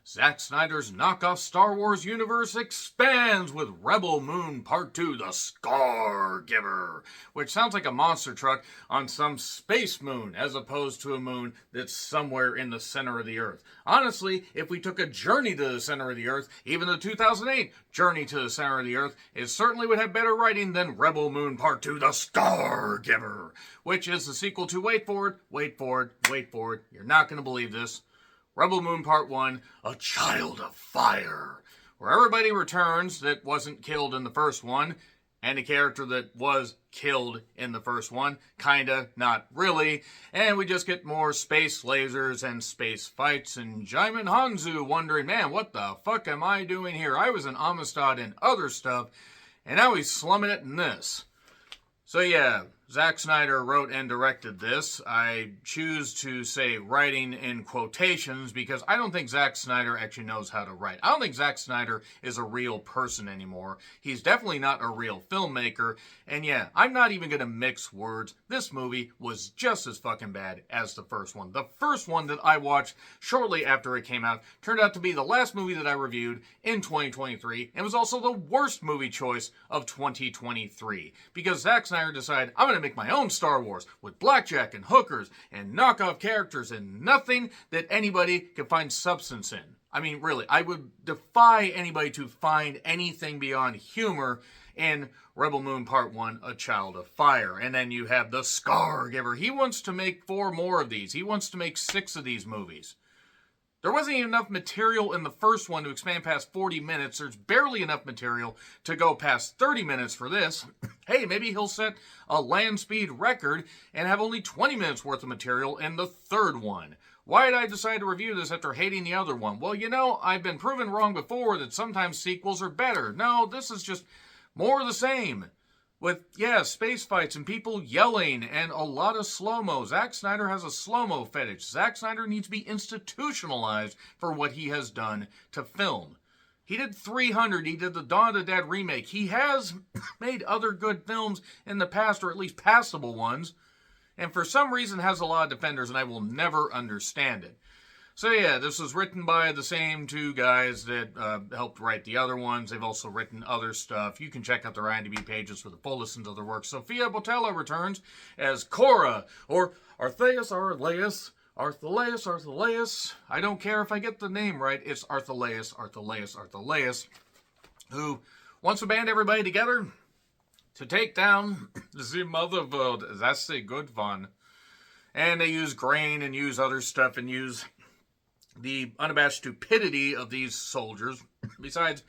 Zack Snyder's knockoff Star Wars universe expands with Rebel Moon Part 2, The Scargiver, which sounds like a monster truck on some space moon as opposed to a moon that's somewhere in the center of the Earth. Honestly, if we took a journey to the center of the Earth, even the 2008 Journey to the Center of the Earth, it certainly would have better writing than Rebel Moon Part 2, The Scargiver, which is the sequel to, wait for it, you're not going to believe this, Rebel Moon Part 1, A Child of Fire, where everybody returns that wasn't killed in the first one, and a character that was killed in the first one, kinda, not really, and we just get more space lasers and space fights, and Jaimin Hanzo wondering, man, what the fuck am I doing here? I was an Amistad in other stuff, and now he's slumming it in this. So yeah, Zack Snyder wrote and directed this. I choose to say writing in quotations because I don't think Zack Snyder actually knows how to write. I don't think Zack Snyder is a real person anymore. He's definitely not a real filmmaker. And yeah, I'm not even going to mix words. This movie was just as fucking bad as the first one. The first one that I watched shortly after it came out turned out to be the last movie that I reviewed in 2023 and was also the worst movie choice of 2023 because Zack Snyder decided, I'm going to make my own Star Wars with blackjack and hookers and knockoff characters and nothing that anybody can find substance in. I mean, really, I would defy anybody to find anything beyond humor in Rebel Moon Part 1, A Child of Fire. And then you have The Scargiver. He wants to make 4 more of these. He wants to make 6 of these movies. There wasn't even enough material in the first one to expand past 40 minutes. There's barely enough material to go past 30 minutes for this. Hey, maybe he'll set a land speed record and have only 20 minutes worth of material in the third one. Why did I decide to review this after hating the other one? Well, you know, I've been proven wrong before that sometimes sequels are better. No, this is just more of the same. With, yeah, space fights and people yelling and a lot of slow-mo. Zack Snyder has a slow-mo fetish. Zack Snyder needs to be institutionalized for what he has done to film. He did 300. He did the Dawn of the Dead remake. He has made other good films in the past, or at least passable ones. And for some reason has a lot of defenders, and I will never understand it. So yeah, this was written by the same 2 guys that helped write the other ones. They've also written other stuff. You can check out their IMDb pages for the full list of their work. Sophia Boutella returns as Cora, or Artheleus. I don't care if I get the name right. It's Artheleus, who wants to band everybody together to take down the mother world. That's a good fun. And they use grain and use other stuff and use the unabashed stupidity of these soldiers. Besides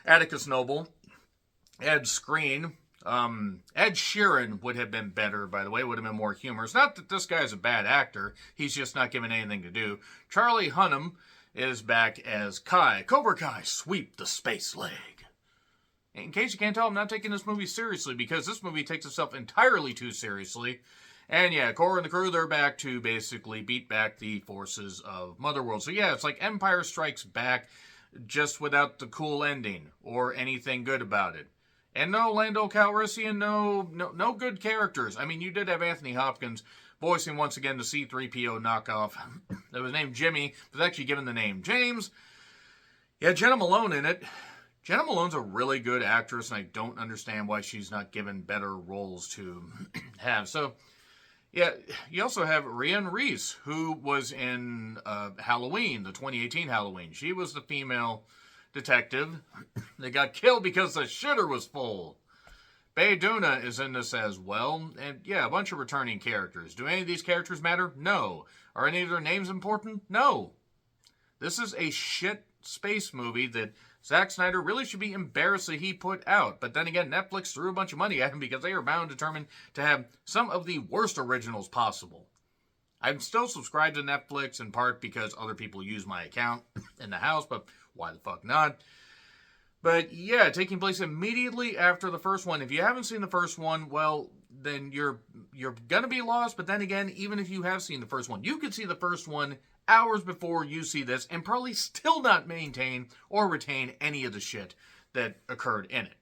Atticus Noble, Ed Skrein, Ed Sheeran would have been better, by the way, would have been more humorous. Not that this guy's a bad actor, he's just not given anything to do. Charlie Hunnam is back as Kai. Cobra Kai, sweep the space leg. In case you can't tell, I'm not taking this movie seriously because this movie takes itself entirely too seriously. And yeah, Cora and the crew, they're back to basically beat back the forces of Motherworld. So yeah, it's like Empire Strikes Back, just without the cool ending or anything good about it. And no Lando Calrissian, no good characters. I mean, you did have Anthony Hopkins voicing once again the C-3PO knockoff that was named Jimmy, was actually given the name James. Yeah, Jenna Malone in it. Jenna Malone's a really good actress, and I don't understand why she's not given better roles to have. So yeah, you also have Rhiannon Reese, who was in Halloween, the 2018 Halloween. She was the female detective that got killed because the shitter was full. Bae Doona is in this as well. And yeah, a bunch of returning characters. Do any of these characters matter? No. Are any of their names important? No. This is a shit space movie that Zack Snyder really should be embarrassed that he put out. But then again, Netflix threw a bunch of money at him because they are bound and determined to have some of the worst originals possible. I'm still subscribed to Netflix in part because other people use my account in the house, but why the fuck not? But yeah, taking place immediately after the first one. If you haven't seen the first one, well, then you're gonna be lost. But then again, even if you have seen the first one, you could see the first one hours before you see this and probably still not maintain or retain any of the shit that occurred in it.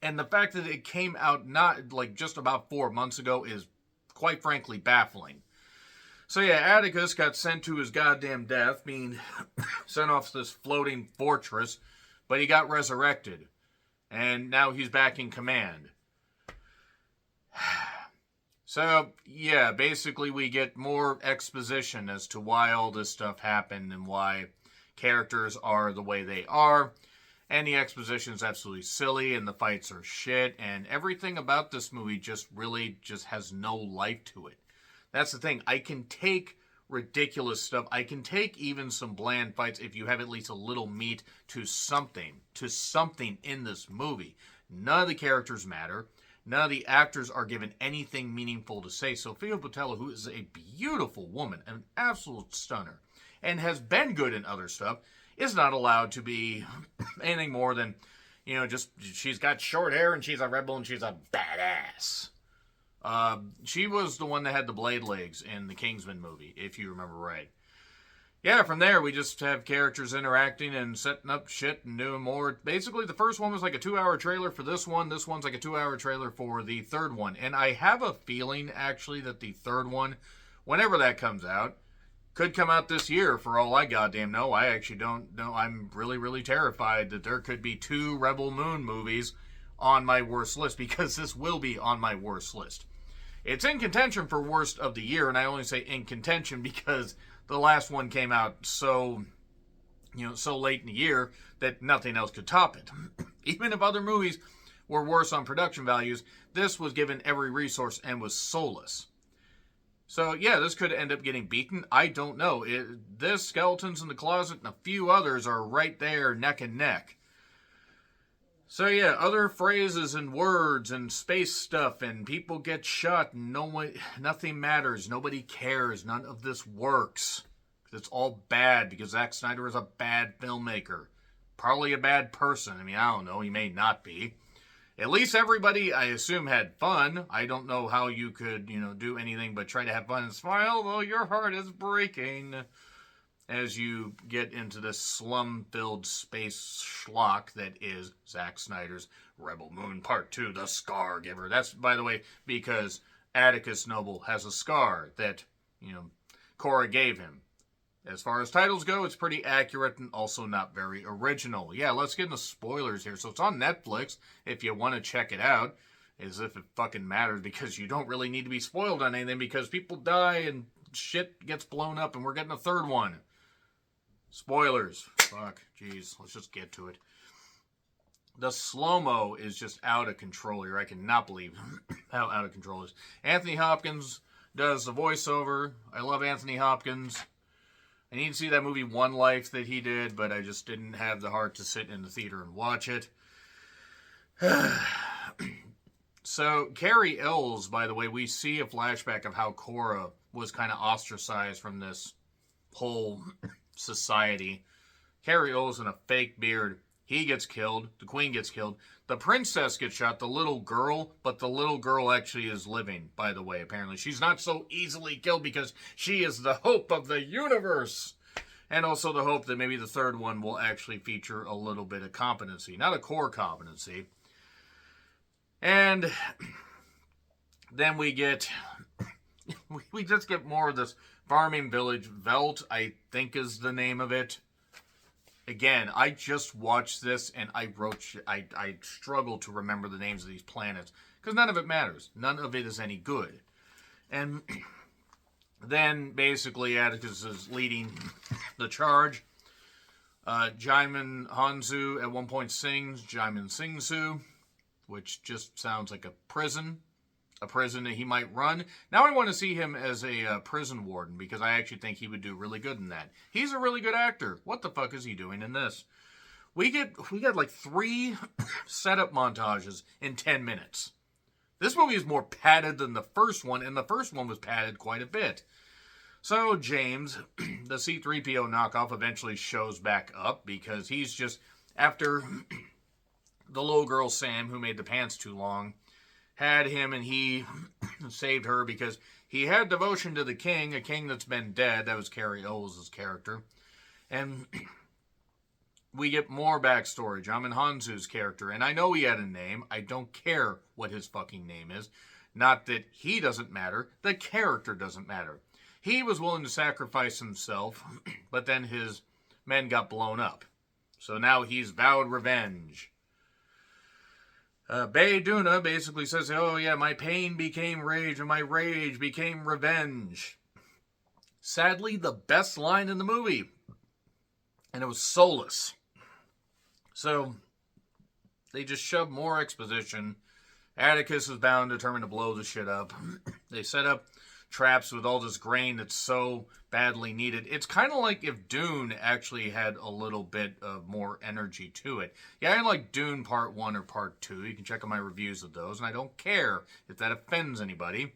And the fact that it came out not like just about 4 months ago is quite frankly baffling. So yeah, Atticus got sent to his goddamn death, being sent off to this floating fortress, but he got resurrected. And now he's back in command. So, yeah, basically we get more exposition as to why all this stuff happened and why characters are the way they are. And the exposition is absolutely silly, and the fights are shit, and everything about this movie just really just has no life to it. That's the thing. I can take ridiculous stuff. I can take even some bland fights if you have at least a little meat to something in this movie. None of the characters matter. None of the actors are given anything meaningful to say. Sophia Boutella, who is a beautiful woman, an absolute stunner, and has been good in other stuff, is not allowed to be anything more than, just she's got short hair and she's a rebel and she's a badass. She was the one that had the blade legs in the Kingsman movie, if you remember right. Yeah, from there, we just have characters interacting and setting up shit and doing more. Basically, the first one was like a 2-hour trailer for this one. This one's like a 2-hour trailer for the third one. And I have a feeling, actually, that the third one, whenever that comes out, could come out this year for all I goddamn know. I actually don't know. I'm really, really terrified that there could be 2 Rebel Moon movies on my worst list, because this will be on my worst list. It's in contention for worst of the year, and I only say in contention because the last one came out so late in the year that nothing else could top it. Even if other movies were worse on production values, this was given every resource and was soulless. So, yeah, this could end up getting beaten. I don't know. This, Skeletons in the Closet, and a few others are right there neck and neck. So, yeah, other phrases and words and space stuff, and people get shot, and nothing matters. Nobody cares. None of this works. It's all bad because Zack Snyder is a bad filmmaker. Probably a bad person. I mean, I don't know. He may not be. At least everybody, I assume, had fun. I don't know how you could, do anything but try to have fun and smile, though your heart is breaking as you get into this slum-filled space schlock that is Zack Snyder's Rebel Moon Part 2, The Scargiver. That's, by the way, because Atticus Noble has a scar that, Cora gave him. As far as titles go, it's pretty accurate and also not very original. Yeah, let's get into spoilers here. So it's on Netflix if you want to check it out. As if it fucking matters, because you don't really need to be spoiled on anything because people die and shit gets blown up and we're getting a third one. Spoilers. Fuck. Jeez. Let's just get to it. The slow-mo is just out of control here. I cannot believe how out of control it is. Anthony Hopkins does the voiceover. I love Anthony Hopkins. I need to see that movie One Life that he did, but I just didn't have the heart to sit in the theater and watch it. So, Carrie Ells, by the way, we see a flashback of how Cora was kind of ostracized from this whole society. Carrie Ells in a fake beard. He gets killed. The queen gets killed. The princess gets shot, the little girl, but the little girl actually is living, by the way, apparently. She's not so easily killed because she is the hope of the universe. And also the hope that maybe the third one will actually feature a little bit of competency. Not a core competency. And then we just get more of this farming village. Veld, I think is the name of it. Again, I just watched this and I struggle to remember the names of these planets because none of it matters. None of it is any good. And then basically Atticus is leading the charge. Jaimin Hanzu at one point sings Jaimin Singsu, which just sounds like a prison that he might run. Now I want to see him as a prison warden because I actually think he would do really good in that. He's a really good actor. What the fuck is he doing in this? We get like 3 setup montages in 10 minutes. This movie is more padded than the first one, and the first one was padded quite a bit. So James, the C-3PO knockoff, eventually shows back up because he's just, after the little girl Sam, who made the pants too long, had him and he saved her because he had devotion to the king, a king that's been dead. That was Carrie Ells' character. And we get more backstory. Jaimin Hanzu's character. And I know he had a name. I don't care what his fucking name is. Not that he doesn't matter. The character doesn't matter. He was willing to sacrifice himself, but then his men got blown up. So now he's vowed revenge. Duna basically says, oh yeah, my pain became rage and my rage became revenge. Sadly, the best line in the movie. And it was soulless. So, they just shoved more exposition. Atticus is bound, determined to blow the shit up. They set up traps with all this grain that's so badly needed. It's kind of like if Dune actually had a little bit of more energy to it. Yeah, I like Dune Part 1 or Part 2. You can check out my reviews of those, and I don't care if that offends anybody.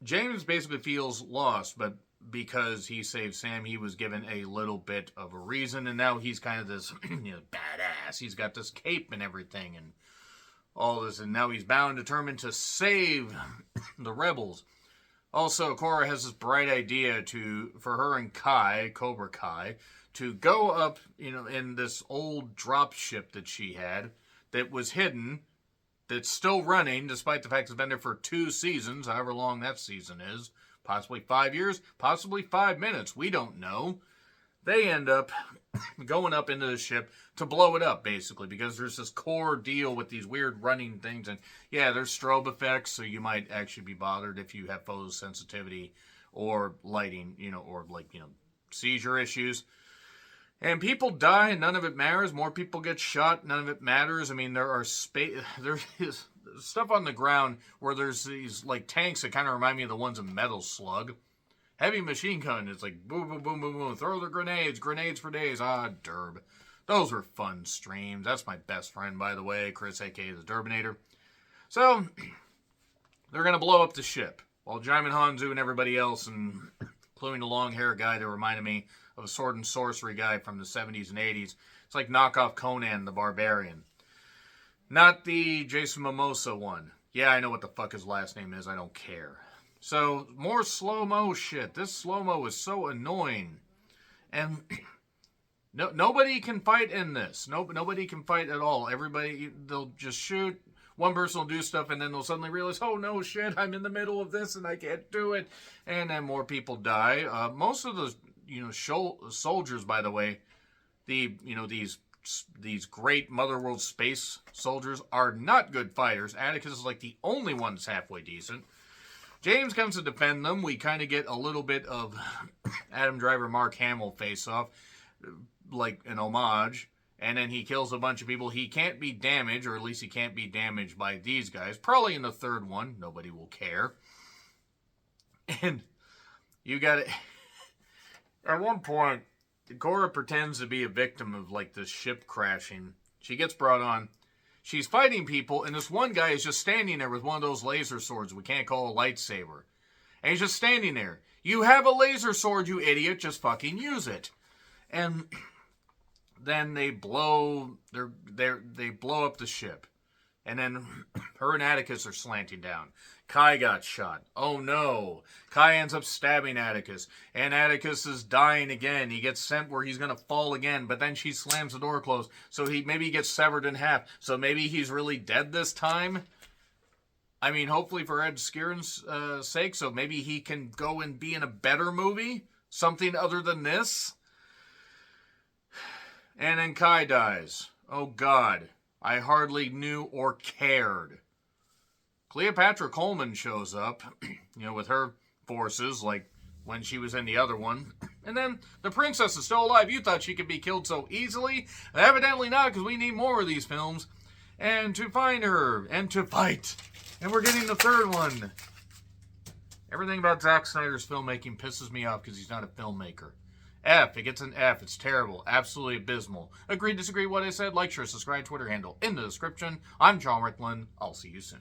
James basically feels lost, but because he saved Sam, he was given a little bit of a reason, and now he's kind of this badass. He's got this cape and everything, and all this, and now he's bound, determined to save the rebels. Also, Korra has this bright idea for her and Kai, Cobra Kai, to go up, in this old drop ship that she had that was hidden, that's still running, despite the fact it's been there for 2 seasons, however long that season is. Possibly 5 years, possibly 5 minutes. We don't know. They end up going up into the ship to blow it up, basically, because there's this core deal with these weird running things. And yeah, there's strobe effects, so you might actually be bothered if you have photosensitivity or lighting, or seizure issues. And people die, and none of it matters. More people get shot, none of it matters. I mean, there is stuff on the ground where there's these tanks that kind of remind me of the ones in Metal Slug. Heavy machine gun, it's like boom, boom, boom, boom, boom. Throw the grenades for days. Derb. Those were fun streams. That's my best friend, by the way, Chris, aka the Derbinator. So, they're going to blow up the ship. While Jaimin Hanzu and everybody else, including the long-haired guy that reminded me of a sword and sorcery guy from the 70s and 80s. It's like knockoff Conan the Barbarian. Not the Jason Momoa one. Yeah, I know what the fuck his last name is. I don't care. So, more slow-mo shit. This slow-mo is so annoying. And nobody can fight in this. Nobody can fight at all. Everybody, they'll just shoot. One person will do stuff, and then they'll suddenly realize, oh, no, shit, I'm in the middle of this, and I can't do it. And then more people die. Most of the, soldiers, by the way, these great Motherworld space soldiers are not good fighters. Atticus is like the only one that's halfway decent. James comes to defend them. We kind of get a little bit of Adam Driver, Mark Hamill face-off, like an homage. And then he kills a bunch of people. He can't be damaged, or at least he can't be damaged by these guys. Probably in the third one. Nobody will care. And you got it. At one point, Korra pretends to be a victim of, this ship crashing. She gets brought on. She's fighting people, and this one guy is just standing there with one of those laser swords we can't call a lightsaber. And he's just standing there. You have a laser sword, you idiot. Just fucking use it. And then they blow up the ship. And then her and Atticus are slanting down. Kai got shot. Oh no. Kai ends up stabbing Atticus. And Atticus is dying again. He gets sent where he's going to fall again. But then she slams the door closed. So maybe he gets severed in half. So maybe he's really dead this time. I mean, hopefully for Ed Skieran's sake. So maybe he can go and be in a better movie. Something other than this. And then Kai dies. Oh God. I hardly knew or cared. Cleopatra Coleman shows up, with her forces, like when she was in the other one. And then the princess is still alive. You thought she could be killed so easily? Evidently not, because we need more of these films. And to find her, and to fight. And we're getting the third one. Everything about Zack Snyder's filmmaking pisses me off because he's not a filmmaker. F. It gets an F. It's terrible. Absolutely abysmal. Agree, disagree, what I said? Like, share, subscribe, Twitter handle in the description. I'm John Ricklin. I'll see you soon.